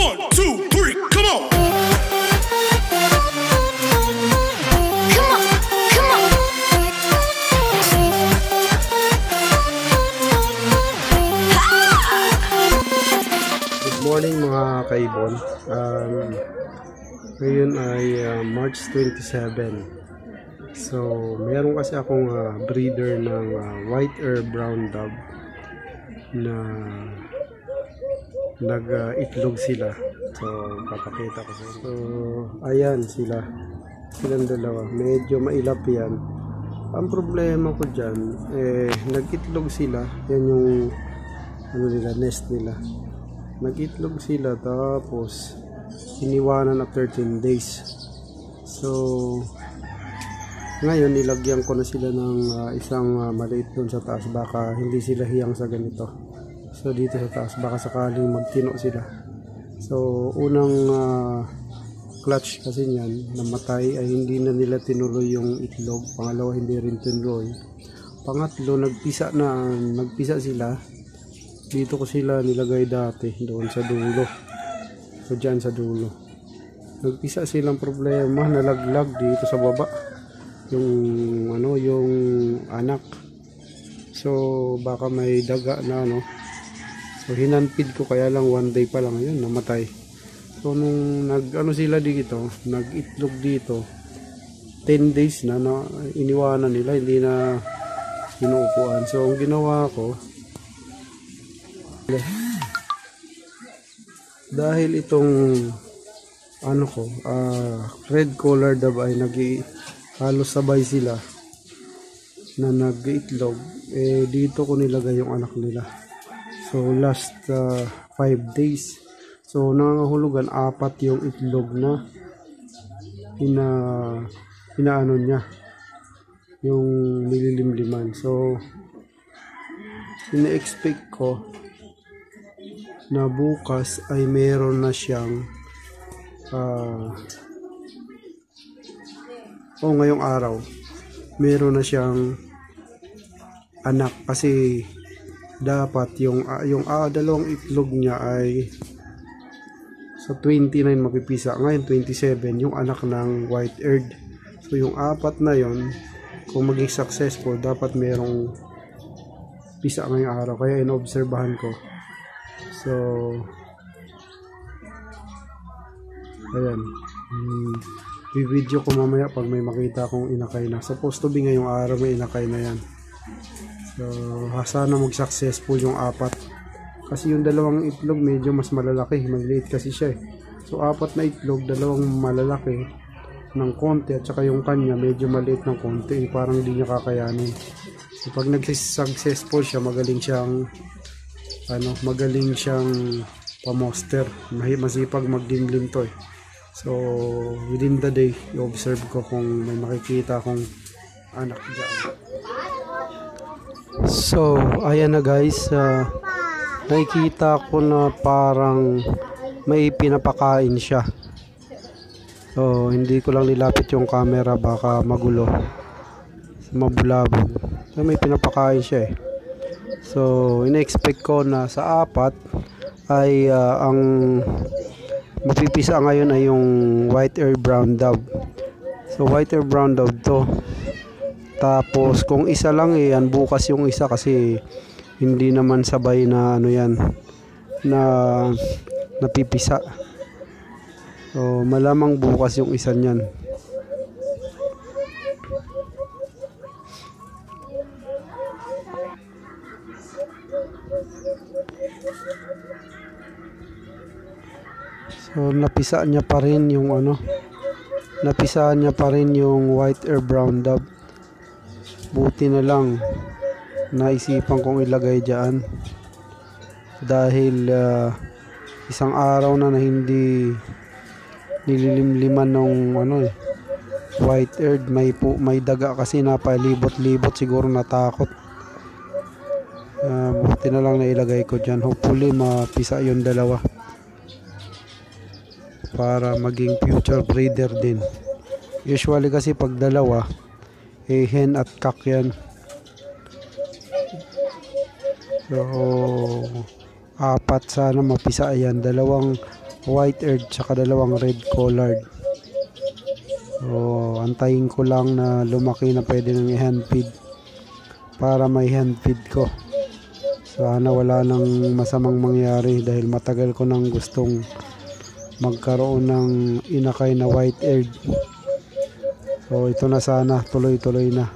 1, 2, 3, come on! Good morning mga kaibon. Ngayon ay March 27. So meron kasi akong breeder ng white or brown dove na nag-itlog sila. So papakita ko sa inyo. So ayan sila. Silang dalawa. Medyo mailap yan. Ang problema ko dyan, nag-itlog sila. Yan yung nest nila. Nag-itlog sila tapos iniwanan na 13 days. So ngayon nilagyan ko na sila ng isang maliit doon sa taas, baka hindi sila hiyang sa ganito. So dito sa taas baka sakaling magtino sila. So unang clutch kasi niyan namatay ay hindi na nila tinuloy yung itlog. Pangalawa hindi rin tinuloy. Pangatlo nagpisa sila. Dito ko sila nilagay dati doon sa dulo. So dyan sa dulo. Nagpisa silang problema, nalaglag dito sa baba. Yung anak. So baka may daga na So hinanpid ko, kaya lang 1 day pa lang yun namatay. So nung sila dito, nag-itlog dito 10 days na iniwanan nila, hindi na inuupuan. So ang ginawa ko, dahil itong red collar dove ay halos sabay sila na nag-itlog, dito ko nilagay yung anak nila. So last 5 days, so nangangahulugan 4 yung itlog na inaano niya, yung nililimliman. So ina-expect ko na bukas ay meron na siyang ngayong araw meron na siyang anak, kasi dapat yung dalawang itlog niya ay sa 29 mapipisa. Ngayon 27 yung anak ng white-eared. So yung 4 na yon, kung maging successful, dapat merong pisa ngayong araw. Kaya inobserbahan ko. So ayan, i-video ko mamaya pag may makita akong inakay na. Supposed to be ngayong araw may inakay na yan. So sana mag-successful yung 4, kasi yung dalawang itlog medyo mas malalaki, maliit kasi siya So 4 na itlog, dalawang malalaki ng konti, at saka yung kanya medyo maliit ng konti, parang hindi niya kakayanin. So pag nag-successful siya, magaling siyang pamoster, masipag magdimlim to So within the day, i-observe ko kung may makikita akong anak dyan. So ayan na guys, nakikita ko na parang may pinapakain siya. So hindi ko lang nilapit yung camera, baka magulo, mabulabog. So may pinapakain siya So ina-expect ko na sa 4 ay ang mapipisa ngayon ay yung white or brown dove. So white or brown dove to. Tapos kung isa lang yan, bukas yung isa, kasi hindi naman sabay na na napipisa. So malamang bukas yung isa niyan. So napisa niya pa rin yung white or brown dove. Buti na lang naisipan kong ilagay diyan, dahil isang araw na hindi nililimliman ng white-eared. May daga kasi napalibot-libot, siguro natakot. Buti na lang na ilagay ko diyan. Hopefully mapisa yung dalawa para maging future breeder din. Usually kasi pag dalawa, hen at cock yan. So 4 sana mapisa yan. Dalawang white earth tsaka dalawang red collard. So antayin ko lang na lumaki na pwede nang i-hand feed para may hand feed ko. Sana wala nang masamang mangyari dahil matagal ko nang gustong magkaroon ng inakay na white earth. So ito na, sana tuloy-tuloy na.